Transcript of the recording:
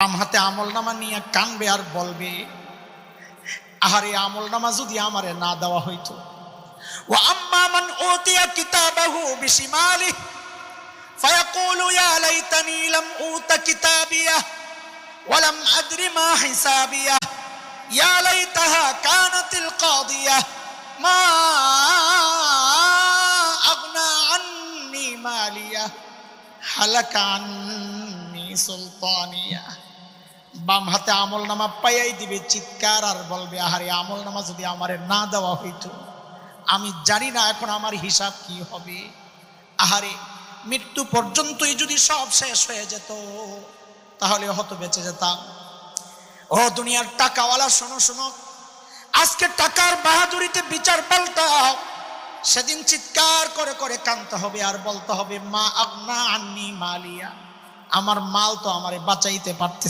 বাম হাতে আমলনামা নিয়ে কানবে আর বলবে, আহারে আমলনামা যদি আমারে না দেওয়া হইতো। ওয়া আম্মা মান উতিয়া কিতাবাহু বিশিমালিহি ফায়াকুলু ইয়া লাইতানি লাম উতা কিতাবিয়া ওয়া লাম আদরি মা হিসাবিয়া ইয়া লাইতাহা কানাতিল কাদিয়া মা আগনা আন্নি মালিয়া হালাকা আন্নি সুলতানিয়া। বাম হাতে আমলনামা পাইয়াই দিবে, চিৎকার আর বলবে, আহারে আমলনামা যদি আমারে না দেওয়া হইতো, আমি জানি না এখন আমার হিসাব কি হবে। আহারে মৃত্যু পর্যন্তই যদি সব শেষ হয়ে যেত তাহলে হয়তো বেঁচে যেতাম। ও দুনিয়ার টাকাওয়ালা, শোনো শোনো, আজকে টাকার বাহাদুরিতে বিচার পাল্টাও। সেদিন চিৎকার করে করে কাঁদতে হবে আর বলতে হবে, মা আগনা আন্নি মালিয়া, আমার মাল তো আমারে বাঁচাইতে পারতে